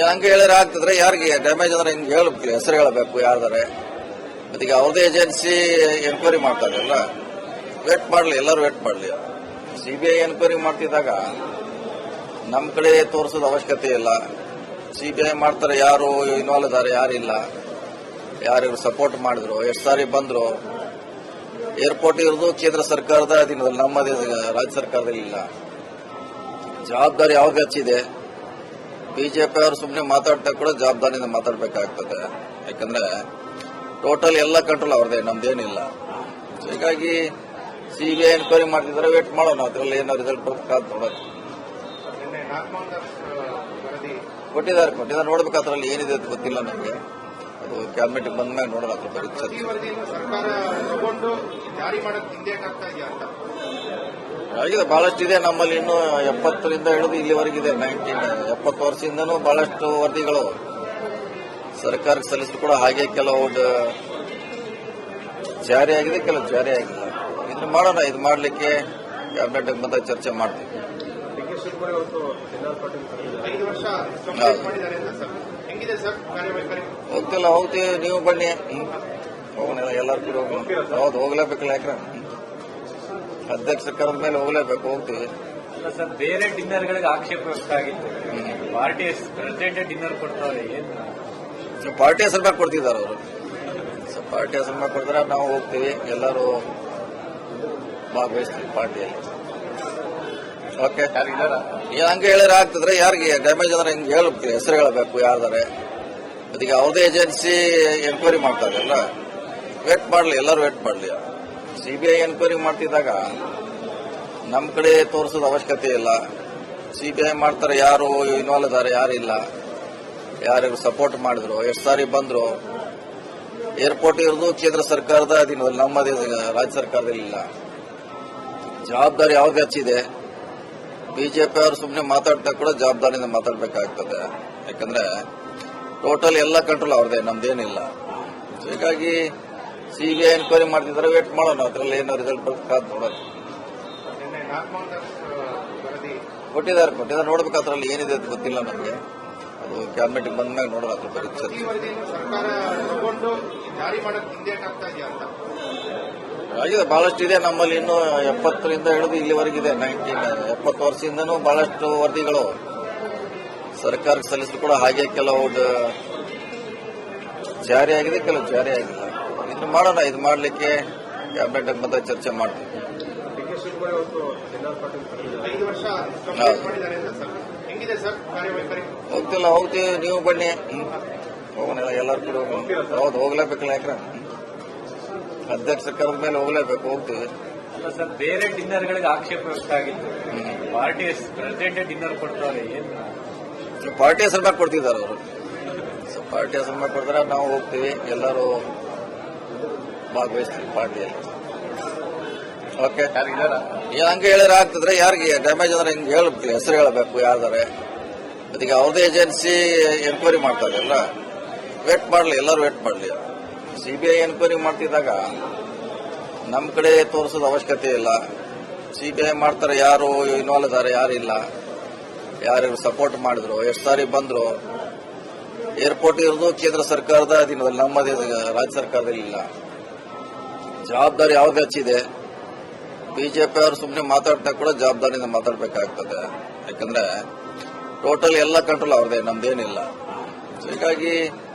ಹಂಗೆ ಹೇಳಿದ್ರೆ ಆಗ್ತಿದ್ರೆ ಯಾರಿಗೆ ಡ್ಯಾಮೇಜ್ ಅಂದ್ರೆ ಹಿಂಗೆ ಹೇಳ್ಬೇಕು, ಹೆಸರು ಹೇಳಬೇಕು ಯಾರ್ದಾರೆ. ಅದಕ್ಕೆ ಅವ್ರದೇ ಏಜೆನ್ಸಿ ಎನ್ಕ್ವೈರಿ ಮಾಡ್ತಾರಲ್ಲ, ವೇಟ್ ಮಾಡಲಿ, ಎಲ್ಲರೂ ವೇಟ್ ಮಾಡಲಿ. ಸಿಬಿಐ ಎನ್ಕ್ವೈರಿ ಮಾಡ್ತಿದ್ದಾಗ ನಮ್ಮ ಕಡೆ ತೋರಿಸೋದು ಅವಶ್ಯಕತೆ ಇಲ್ಲ. ಸಿಬಿಐ ಮಾಡ್ತಾರೆ, ಯಾರು ಇನ್ವಾಲ್ವ್ ಇದ್ದಾರೆ, ಯಾರಿಲ್ಲ, ಯಾರು ಸಪೋರ್ಟ್ ಮಾಡಿದ್ರು, ಎಷ್ಟು ಸಾರಿ ಬಂದ್ರು. ಏರ್ಪೋರ್ಟ್ ಇರೋದು ಕೇಂದ್ರ ಸರ್ಕಾರದ ಅಧೀನದಲ್ಲಿ, ನಮ್ಮ ರಾಜ್ಯ ಸರ್ಕಾರದಲ್ಲಿ ಇಲ್ಲ. ಜವಾಬ್ದಾರಿ ಯಾವ್ದು ಹೆಚ್ಚಿದೆ. ಬಿಜೆಪಿ ಅವರು ಸುಮ್ಮನೆ ಮಾತಾಡ್ತಾ ಕೂಡ ಜವಾಬ್ದಾರಿಯಿಂದ ಮಾತಾಡಬೇಕಾಗ್ತದೆ. ಯಾಕಂದ್ರೆ ಟೋಟಲ್ ಎಲ್ಲ ಕಂಟ್ರೋಲ್ ಅವ್ರದೇ, ನಮ್ದೇನಿಲ್ಲ. ಹೀಗಾಗಿ ಸಿಬಿಐ ಎನ್ಕ್ವೈರಿ ಮಾಡ್ತಿದ್ರೆ ವೇಟ್ ಮಾಡೋಣ, ಅದ್ರಲ್ಲಿ ಏನೋ ರಿಸಲ್ಟ್ ಬರ್ಬೇಕಾದ್ ನೋಡೋದು. ಕೊಟ್ಟಿದ್ದಾರೆ ನೋಡ್ಬೇಕು, ಅದ್ರಲ್ಲಿ ಏನಿದೆ ಅಂತ ಗೊತ್ತಿಲ್ಲ ನಮಗೆ. ಅದು ಕ್ಯಾಬಿನೆಟ್ ಬಂದ ಮೇಲೆ ನೋಡೋಣ, ಅದ್ರ ಬಗ್ಗೆ ಆಗಿದೆ. ಬಹಳಷ್ಟು ಇದೆ ನಮ್ಮಲ್ಲಿ, ಇನ್ನು 70ರಿಂದ ಹಿಡಿದು ಇಲ್ಲಿವರೆಗಿದೆ. 70 ವರ್ಷದಿಂದನೂ ಬಹಳಷ್ಟು ವರದಿಗಳು ಸರ್ಕಾರಕ್ಕೆ ಸಲ್ಲಿಸಿದ್ರು ಕೂಡ ಹಾಗೆ ಕೆಲವು ಜಾರಿ ಆಗಿದೆ, ಕೆಲವು ಜಾರಿ ಆಗಿಲ್ಲ. ಇದನ್ನ ಮಾಡೋಣ, ಇದು ಮಾಡಲಿಕ್ಕೆ ಕ್ಯಾಬಿನೆಟ್ ಬಂದ ಚರ್ಚೆ ಮಾಡ್ತೀವಿ. ಹೋಗ್ತಿಲ್ಲ, ಹೋಗ್ತೀವಿ, ನೀವು ಬನ್ನಿ, ಹೋಗೋಣ, ಎಲ್ಲರೂ ಕೂಡ ಹೋಗೋಣ. ಹೌದು, ಹೋಗ್ಲೇಬೇಕಲ್ಲ, ಯಾಕ್ರೆ ಅಧ್ಯಕ್ಷ ಕರೆದ ಮೇಲೆ ಹೋಗ್ಲೇಬೇಕು, ಹೋಗ್ತೀವಿ. ಸರ್, ಬೇರೆ ಡಿನ್ನರ್ಗಳಿಗೆ ಆಕ್ಷೇಪ ವ್ಯಕ್ತ ಆಗಿತ್ತು. ಪಾರ್ಟಿ ಪ್ರೆಸಿಡೆಂಟ್ ಡಿನ್ನರ್ ಕೊಡ್ತಾರೆ, ಏನು ಪಾರ್ಟಿ ಹೆಸರು ಮ್ಯಾಗ ಕೊಡ್ತಿದ್ದಾರೆ ಅವರು. ಪಾರ್ಟಿ ಹೆಸರು ಮ್ಯಾಗ ಕೊಡ್ತಾರೆ, ನಾವು ಹೋಗ್ತೀವಿ, ಎಲ್ಲರೂ ಭಾಗವಹಿಸ್ತೀವಿ ಪಾರ್ಟಿಯಲ್ಲಿ. ಓಕೆ, ಹಂಗೆ ಹೇಳಿದ್ರೆ ಆಗ್ತಿದ್ರೆ ಯಾರಿಗೆ ಡ್ಯಾಮೇಜ್ ಅಂದ್ರೆ ಹಿಂಗೆ ಹೇಳ್ಬೇಕು, ಹೆಸರು ಹೇಳಬೇಕು ಯಾರ್ದಾರೆ. ಅದಕ್ಕೆ ಅವ್ರದೇ ಏಜೆನ್ಸಿ ಎನ್ಕ್ವೈರಿ ಮಾಡ್ತಾರಲ್ಲ, ವೇಟ್ ಮಾಡಲಿ, ಎಲ್ಲರೂ ವೇಟ್ ಮಾಡಲಿ. ಸಿಬಿಐ ಎನ್ಕ್ವೈರಿ ಮಾಡ್ತಿದ್ದಾಗ ನಮ್ಮ ಕಡೆ ತೋರಿಸೋದು ಅವಶ್ಯಕತೆ ಇಲ್ಲ. ಸಿಬಿಐ ಮಾಡ್ತಾರೆ, ಯಾರು ಇನ್ವಾಲ್ವ್ ಇದ್ದಾರೆ, ಯಾರಿಲ್ಲ, ಯಾರು ಸಪೋರ್ಟ್ ಮಾಡಿದ್ರು, ಎಷ್ಟು ಸಾರಿ ಬಂದ್ರು. ಏರ್ಪೋರ್ಟ್ ಇರೋದು ಕೇಂದ್ರ ಸರ್ಕಾರದ ಅಧೀನದಲ್ಲಿ, ನಮ್ಮ ರಾಜ್ಯ ಸರ್ಕಾರದಲ್ಲಿ ಇಲ್ಲ. ಜವಾಬ್ದಾರಿ ಯಾವ್ದು ಹೆಚ್ಚಿದೆ. ಬಿಜೆಪಿ ಅವರು ಸುಮ್ಮನೆ ಮಾತಾಡ್ತಾ ಕೂಡ ಜವಾಬ್ದಾರಿಯಿಂದ ಮಾತಾಡಬೇಕಾಗ್ತದೆ. ಯಾಕಂದ್ರೆ ಟೋಟಲ್ ಎಲ್ಲ ಕಂಟ್ರೋಲ್ ಅವ್ರದೇ, ನಮ್ದೇನಿಲ್ಲ. ಹೀಗಾಗಿ ಸಿಬಿಐ ಎನ್ಕ್ವೈರಿ ಮಾಡ್ತಿದ್ರೆ ವೇಟ್ ಮಾಡೋಣ, ಅದ್ರಲ್ಲಿ ಏನೋ ರಿಸಲ್ಟ್ ಬರ್ಬೇಕಾದ್ ನೋಡೋದು. ಕೊಟ್ಟಿದ್ದಾರೆ ನೋಡ್ಬೇಕು, ಅದ್ರಲ್ಲಿ ಏನಿದೆ ಅಂತ ಗೊತ್ತಿಲ್ಲ ನಮಗೆ. ಅದು ಕ್ಯಾಬಿನೆಟ್ ಬಂದ ಮೇಲೆ ನೋಡೋಣ, ಅದ್ರ ಬಗ್ಗೆ ಚರ್ಚೆ ಆಗಿದೆ. ಬಹಳಷ್ಟು ಇದೆ ನಮ್ಮಲ್ಲಿ, ಇನ್ನು 70ರಿಂದ ಹಿಡಿದು ಇಲ್ಲಿವರೆಗಿದೆ. 70 ವರ್ಷದಿಂದನೂ ಬಹಳಷ್ಟು ವರದಿಗಳು ಸರ್ಕಾರಕ್ಕೆ ಸಲ್ಲಿಸಿದ್ರು ಕೂಡ ಹಾಗೆ ಕೆಲವು ಜಾರಿ ಆಗಿದೆ, ಕೆಲವು ಜಾರಿ ಆಗಿಲ್ಲ. ಇದನ್ನ ಮಾಡೋಣ, ಇದು ಮಾಡಲಿಕ್ಕೆ ಕ್ಯಾಬಿನೆಟ್ ಬಂದ ಚರ್ಚೆ ಮಾಡ್ತೀವಿ. ಹೋಗ್ತಿಲ್ಲ, ಹೋಗ್ತೀವಿ, ನೀವು ಬನ್ನಿ, ಹೋಗೋಣ, ಎಲ್ಲರೂ ಕೂಡ ಹೋಗೋಣ. ಹೌದು, ಹೋಗ್ಲೇಬೇಕಲ್ಲ, ಯಾಕ್ರೆ ಅಧ್ಯಕ್ಷ ಕರೆದ ಮೇಲೆ ಹೋಗ್ಲೇಬೇಕು, ಹೋಗ್ತೀವಿ. ಸರ್, ಬೇರೆ ಡಿನ್ನರ್ಗಳಿಗೆ ಆಕ್ಷೇಪ ವ್ಯಕ್ತ ಆಗಿತ್ತು. ಪಾರ್ಟಿ ಪ್ರೆಸಿಡೆಂಟ್ ಡಿನ್ನರ್ ಕೊಡ್ತಾರೆ, ಏನು ಪಾರ್ಟಿ ಹೆಸರು ಮ್ಯಾಗ ಕೊಡ್ತಿದ್ದಾರೆ ಅವರು. ಪಾರ್ಟಿ ಹೆಸರು ಮ್ಯಾಗ ಕೊಡ್ತಾರೆ, ನಾವು ಹೋಗ್ತೀವಿ, ಎಲ್ಲರೂ ಭಾಗವಹಿಸ್ತೀವಿ ಪಾರ್ಟಿಯಲ್ಲಿ. ಓಕೆ, ಹಂಗೆ ಹೇಳಿದ್ರೆ ಆಗ್ತಿದ್ರೆ ಯಾರಿಗೆ ಡ್ಯಾಮೇಜ್ ಅಂದ್ರೆ ಹಿಂಗೆ ಹೇಳ್ಬೇಕು, ಹೆಸರು ಹೇಳಬೇಕು ಯಾರ್ದಾರೆ. ಅದಕ್ಕೆ ಅವ್ರದೇ ಏಜೆನ್ಸಿ ಎನ್ಕ್ವೈರಿ ಮಾಡ್ತಾರಲ್ಲ, ವೇಟ್ ಮಾಡಲಿ, ಎಲ್ಲರೂ ವೇಟ್ ಮಾಡಲಿ. ಸಿಬಿಐ ಎನ್ಕ್ವೈರಿ ಮಾಡ್ತಿದ್ದಾಗ ನಮ್ಮ ಕಡೆ ತೋರಿಸೋದು ಅವಶ್ಯಕತೆ ಇಲ್ಲ. ಸಿಬಿಐ ಮಾಡ್ತಾರೆ, ಯಾರು ಇನ್ವಾಲ್ವ್ ಇದ್ದಾರೆ, ಯಾರಿಲ್ಲ, ಯಾರು ಸಪೋರ್ಟ್ ಮಾಡಿದ್ರು, ಎಷ್ಟು ಸಾರಿ ಬಂದ್ರು. ಏರ್ಪೋರ್ಟ್ ಇರೋದು ಕೇಂದ್ರ ಸರ್ಕಾರದ ಅಧೀನದಲ್ಲಿ, ನಮ್ಮ ರಾಜ್ಯ ಸರ್ಕಾರದಲ್ಲಿ ಇಲ್ಲ. ಜವಾಬ್ದಾರಿ ಯಾವ್ದು ಹೆಚ್ಚಿದೆ. ಬಿಜೆಪಿ ಅವರು ಸುಮ್ಮನೆ ಮಾತಾಡ್ತಾ ಕೂಡ ಜವಾಬ್ದಾರಿಯಿಂದ ಮಾತಾಡಬೇಕಾಗ್ತದೆ. ಯಾಕಂದ್ರೆ ಟೋಟಲ್ ಎಲ್ಲ ಕಂಟ್ರೋಲ್ ಅವ್ರದೇ, ನಮ್ದೇನಿಲ್ಲ. ಹೀಗಾಗಿ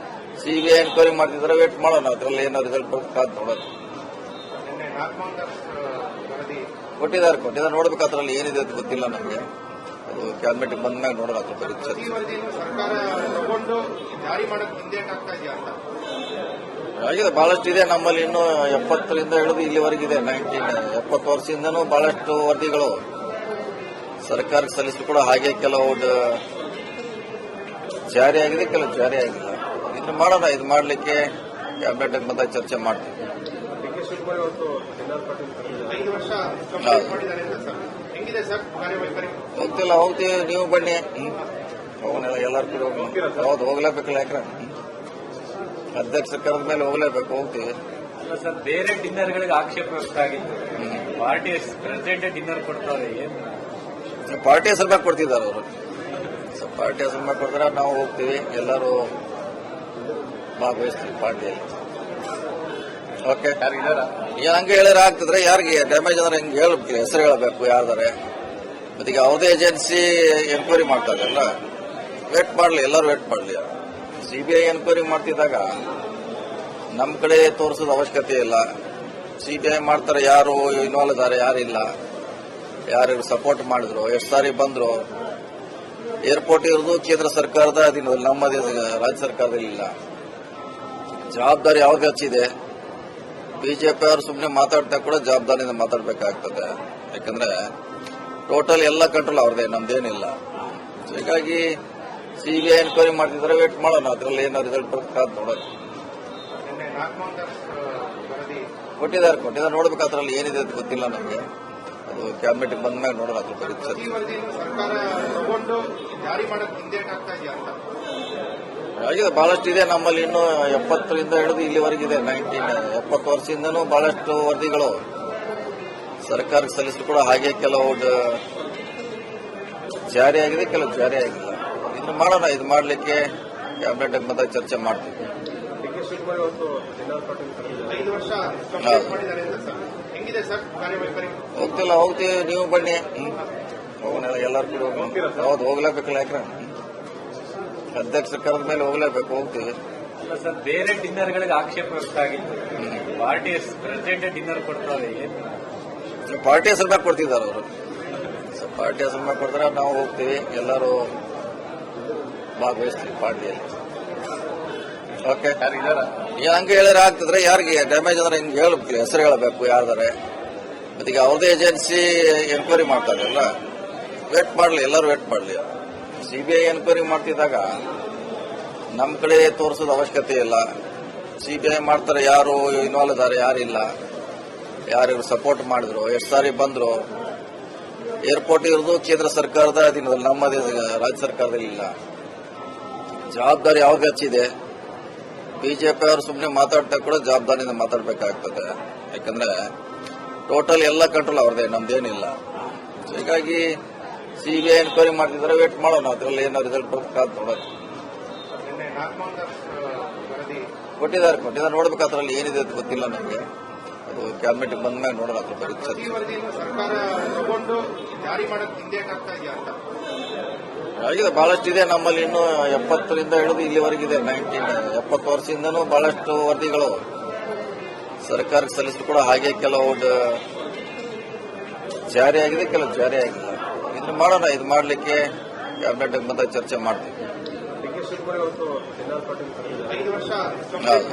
ಸಿಬಿಐ ಎನ್ಕ್ವೈರಿ ಮಾಡ್ತಿದ್ರೆ ವೇಟ್ ಮಾಡೋಣ, ಅದ್ರಲ್ಲಿ ಏನೋ ರಿಸಲ್ಟ್ ಬರ್ಬೇಕಾದ್ ನೋಡೋದು. ಕೊಟ್ಟಿದ್ದಾರೆ ನೋಡ್ಬೇಕು, ಅದ್ರಲ್ಲಿ ಏನಿದೆ ಅಂತ ಗೊತ್ತಿಲ್ಲ ನಮಗೆ. ಅದು ಕ್ಯಾಬಿನೆಟ್ ಬಂದ ಮೇಲೆ ನೋಡೋಣ, ಅದ್ರ ಬಗ್ಗೆ ಚರ್ಚೆ ಆಗಿದೆ. ಬಹಳಷ್ಟು ಇದೆ ನಮ್ಮಲ್ಲಿ, ಇನ್ನು 70ರಿಂದ ಹಿಡಿದು ಇಲ್ಲಿವರೆಗಿದೆ. 70 ವರ್ಷದಿಂದನೂ ಬಹಳಷ್ಟು ವರದಿಗಳು ಸರ್ಕಾರಕ್ಕೆ ಸಲ್ಲಿಸಿದ್ರು ಕೂಡ ಹಾಗೆ ಕೆಲವು ಜಾರಿ ಆಗಿದೆ, ಕೆಲವು ಜಾರಿ ಆಗಿಲ್ಲ. ಇದನ್ನ ಮಾಡೋಣ, ಇದು ಮಾಡಲಿಕ್ಕೆ ಕ್ಯಾಬಿನೆಟ್ ಬಂದ ಚರ್ಚೆ ಮಾಡ್ತೀವಿ. ಹೋಗ್ತಿಲ್ಲ, ಹೋಗ್ತೀವಿ, ನೀವು ಬನ್ನಿ, ಹೋಗೋಣ, ಎಲ್ಲರೂ ಕೂಡ ಹೋಗೋಣ. ಹೌದು, ಹೋಗ್ಲೇಬೇಕಲ್ಲ, ಯಾಕ್ರೆ ಅಧ್ಯಕ್ಷ ಕರೆದ ಮೇಲೆ ಹೋಗ್ಲೇಬೇಕು, ಹೋಗ್ತೀವಿ. ಸರ್, ಬೇರೆ ಡಿನ್ನರ್ಗಳಿಗೆ ಆಕ್ಷೇಪ ವ್ಯಕ್ತ ಆಗಿತ್ತು. ಪಾರ್ಟಿ ಪ್ರೆಸಿಡೆಂಟ್ ಡಿನ್ನರ್ ಕೊಡ್ತಾರೆ, ಏನು ಪಾರ್ಟಿ ಹೆಸರು ಮ್ಯಾಗ ಕೊಡ್ತಿದ್ದಾರೆ ಅವರು. ಪಾರ್ಟಿ ಹೆಸರು ಕೊಡ್ತಾರೆ ನಾವು ಹೋಗ್ತೀವಿ, ಎಲ್ಲರೂ ಭಾಗವಹಿಸ್ತೀವಿ ಪಾರ್ಟಿಯಲ್ಲಿ. ಓಕೆ, ಯಾರಿದಾರ? ಈಗ ಹಂಗೆ ಹೇಳಿದ್ರೆ ಆಗ್ತಿದ್ರೆ ಯಾರಿಗೆ ಡ್ಯಾಮೇಜ್ ಅಂದ್ರೆ ಹಿಂಗೆ ಹೇಳ್ಬೇಕು, ಹೆಸರು ಹೇಳಬೇಕು ಯಾರ್ದಾರೆ. ಅದಕ್ಕೆ ಯಾವುದೇ ಏಜೆನ್ಸಿ ಎನ್ಕ್ವೈರಿ ಮಾಡ್ತಾ ಇದೆಯಲ್ಲ, ವೇಟ್ ಮಾಡಲಿ, ಎಲ್ಲರೂ ವೇಟ್ ಮಾಡಲಿ. ಸಿಬಿಐ ಎನ್ಕ್ವೈರಿ ಮಾಡ್ತಿದ್ದಾಗ ನಮ್ಮ ಕಡೆ ತೋರಿಸೋದು ಅವಶ್ಯಕತೆ ಇಲ್ಲ. ಸಿಬಿಐ ಮಾಡ್ತಾರೆ, ಯಾರು ಇನ್ವಾಲ್ವ್ ಇದ್ದಾರೆ, ಯಾರಿಲ್ಲ, ಯಾರು ಸಪೋರ್ಟ್ ಮಾಡಿದ್ರು, ಎಷ್ಟು ಸಾರಿ ಬಂದ್ರು. ಏರ್ಪೋರ್ಟ್ ಇರೋದು ಕೇಂದ್ರ ಸರ್ಕಾರದ ಅಧೀನದಲ್ಲಿ, ನಮ್ಮ ರಾಜ್ಯ ಸರ್ಕಾರದಲ್ಲಿ ಇಲ್ಲ. ಜವಾಬ್ದಾರಿ ಯಾವ್ದು ಹೆಚ್ಚಿದೆ? ಬಿಜೆಪಿ ಅವರು ಸುಮ್ಮನೆ ಮಾತಾಡ್ತಾ ಕೂಡ ಜವಾಬ್ದಾರಿಯಿಂದ ಮಾತಾಡಬೇಕಾಗ್ತದೆ. ಯಾಕಂದ್ರೆ ಟೋಟಲ್ ಎಲ್ಲ ಕಂಟ್ರೋಲ್ ಅವ್ರದೇ, ನಮ್ದೇನಿಲ್ಲ. ಹೀಗಾಗಿ ಸಿಬಿಐ ಎನ್ಕ್ವೈರಿ ಮಾಡ್ತಿದ್ರೆ ವೇಟ್ ಮಾಡೋಣ, ಅದ್ರಲ್ಲಿ ಏನೋ ರಿಸಲ್ಟ್ ಬರ್ತದೆ ನೋಡೋಣ. ಕೊಟ್ಟಿದ್ದಾರೆ, ನೋಡ್ಬೇಕು ಅದ್ರಲ್ಲಿ ಏನಿದೆ ಅಂತ ಗೊತ್ತಿಲ್ಲ ನಮಗೆ. ಅದು ಕ್ಯಾಬಿನೆಟ್ ಬಂದ ಮೇಲೆ ನೋಡೋಣ ಅದ್ರ ಬರುತ್ತೆ. ಆಗಿದೆ, ಬಹಳಷ್ಟು ಇದೆ ನಮ್ಮಲ್ಲಿ. ಇನ್ನು 70ರಿಂದ ಹಿಡಿದು ಇಲ್ಲಿವರೆಗಿದೆ, 70 ವರ್ಷದಿಂದನೂ ಬಹಳಷ್ಟು ವರದಿಗಳು ಸರ್ಕಾರಕ್ಕೆ ಸಲ್ಲಿಸಲು ಕೂಡ ಹಾಗೆ ಕೆಲವು ಜಾರಿಯಾಗಿದೆ, ಕೆಲವು ಜಾರಿ ಆಗಿಲ್ಲ. ಇದನ್ನು ಮಾಡೋಣ, ಇದು ಮಾಡಲಿಕ್ಕೆ ಕ್ಯಾಬಿನೆಟ್ ಬಂದಾಗ ಚರ್ಚೆ ಮಾಡ್ತೀವಿ. ಹೋಗ್ತೀವಿ, ನೀವು ಬನ್ನಿ, ಹೋಗೋಣ, ಎಲ್ಲರೂ ಕೂಡ ಹೋಗೋಣ. ಹೌದು, ಹೋಗ್ಲೇಬೇಕಲ್ಲ, ಯಾಕ್ರೆ ಅಧ್ಯಕ್ಷರ ಕರೆದ ಮೇಲೆ ಹೋಗ್ಲೇಬೇಕು, ಹೋಗ್ತೀವಿ. ಅಲ್ಲ ಸರ್, ಬೇರೆ ಡಿನ್ನರ್ಗಳಿಗೆ ಆಕ್ಷೇಪ ವ್ಯಕ್ತ ಆಗಿತ್ತು. ಪಾರ್ಟಿ ಪ್ರೆಸಿಡೆಂಟ್ ಡಿನ್ನರ್ ಕೊಡ್ತಾರೆ, ಏನು ಪಾರ್ಟಿ ಹೆಸರು ಮ್ಯಾಗ ಕೊಡ್ತಿದ್ದಾರೆ ಅವರು. ಪಾರ್ಟಿ ಹೆಸರು ಮ್ಯಾಗ ಕೊಡ್ತಾರೆ, ನಾವು ಹೋಗ್ತೀವಿ, ಎಲ್ಲರೂ ಭಾಗವಹಿಸ್ತೀವಿ ಪಾರ್ಟಿಯಲ್ಲಿ. ಓಕೆ, ಯಾರಿದಾರ? ಈಗ ಹಂಗೆ ಹೇಳಿದ್ರೆ ಆಗ್ತಿದ್ರೆ ಯಾರಿಗೆ ಡ್ಯಾಮೇಜ್ ಅಂದ್ರೆ ಹಿಂಗೆ ಹೇಳ್ಬೇಕು, ಹೆಸರು ಹೇಳಬೇಕು ಯಾರ್ದಾರೆ. ಅದಕ್ಕೆ ಅವ್ರದೇ ಏಜೆನ್ಸಿ ಎನ್ಕ್ವೈರಿ ಮಾಡ್ತಾ ಇದೆಯಲ್ಲ, ವೇಟ್ ಮಾಡಲಿ, ಎಲ್ಲರೂ ವೇಟ್ ಮಾಡಲಿ. ಸಿಬಿಐ ಎನ್ಕ್ವೈರಿ ಮಾಡ್ತಿದ್ದಾಗ ನಮ್ಮ ಕಡೆ ತೋರಿಸೋದು ಅವಶ್ಯಕತೆ ಇಲ್ಲ. ಸಿಬಿಐ ಮಾಡ್ತಾರೆ, ಯಾರು ಇನ್ವಾಲ್ವ್ ಇದ್ದಾರೆ, ಯಾರಿಲ್ಲ, ಯಾರು ಸಪೋರ್ಟ್ ಮಾಡಿದ್ರು, ಎಷ್ಟು ಸಾರಿ ಬಂದ್ರು. ಏರ್ಪೋರ್ಟ್ ಇರೋದು ಕೇಂದ್ರ ಸರ್ಕಾರದ ಅಧೀನದಲ್ಲಿ, ನಮ್ಮ ರಾಜ್ಯ ಸರ್ಕಾರದಲ್ಲಿ ಇಲ್ಲ. ಜವಾಬ್ದಾರಿ ಯಾವ್ದು ಹೆಚ್ಚಿದೆ? ಬಿಜೆಪಿ ಅವರು ಸುಮ್ಮನೆ ಮಾತಾಡ್ತಾ ಕೂಡ ಜವಾಬ್ದಾರಿಯಿಂದ ಮಾತಾಡಬೇಕಾಗ್ತದೆ. ಯಾಕಂದ್ರೆ ಟೋಟಲ್ ಎಲ್ಲ ಕಂಟ್ರೋಲ್ ಅವ್ರದೇ, ನಮ್ದೇನಿಲ್ಲ. ಹೀಗಾಗಿ ಸಿಬಿಐ ಎನ್ಕ್ವೈರಿ ಮಾಡ್ತಿದ್ರೆ ವೇಟ್ ಮಾಡೋಣ, ಅದ್ರಲ್ಲಿ ಏನೋ ರಿಸಲ್ಟ್ ಬರ್ತದೆ ನೋಡೋಣ. ಕೊಟ್ಟಿದ್ದಾರೆ, ನೋಡ್ಬೇಕು ಅದ್ರಲ್ಲಿ ಏನಿದೆ ಅಂತ ಗೊತ್ತಿಲ್ಲ ನಮಗೆ. ಅದು ಕ್ಯಾಬಿನೆಟ್ ಬಂದ ಮೇಲೆ ನೋಡೋಣ ಅದ್ರ ಬರುತ್ತೆ. ಆಗಿದೆ, ಬಹಳಷ್ಟು ಇದೆ ನಮ್ಮಲ್ಲಿ. ಇನ್ನು 70ರಿಂದ ಹಿಡಿದು ಇಲ್ಲಿವರೆಗಿದೆ, 70 ವರ್ಷದಿಂದನೂ ಬಹಳಷ್ಟು ವರದಿಗಳು ಸರ್ಕಾರಕ್ಕೆ ಸಲ್ಲಿಸಲು ಕೂಡ ಹಾಗೆ ಕೆಲವು ಜಾರಿಯಾಗಿದೆ, ಕೆಲವು ಜಾರಿ ಆಗಿಲ್ಲ. ಇದನ್ನು ಮಾಡೋಣ, ಇದು ಮಾಡಲಿಕ್ಕೆ ಕ್ಯಾಬಿನೆಟ್ ಬಂದಾಗ ಚರ್ಚೆ ಮಾಡ್ತೀವಿ. ಹೌದು.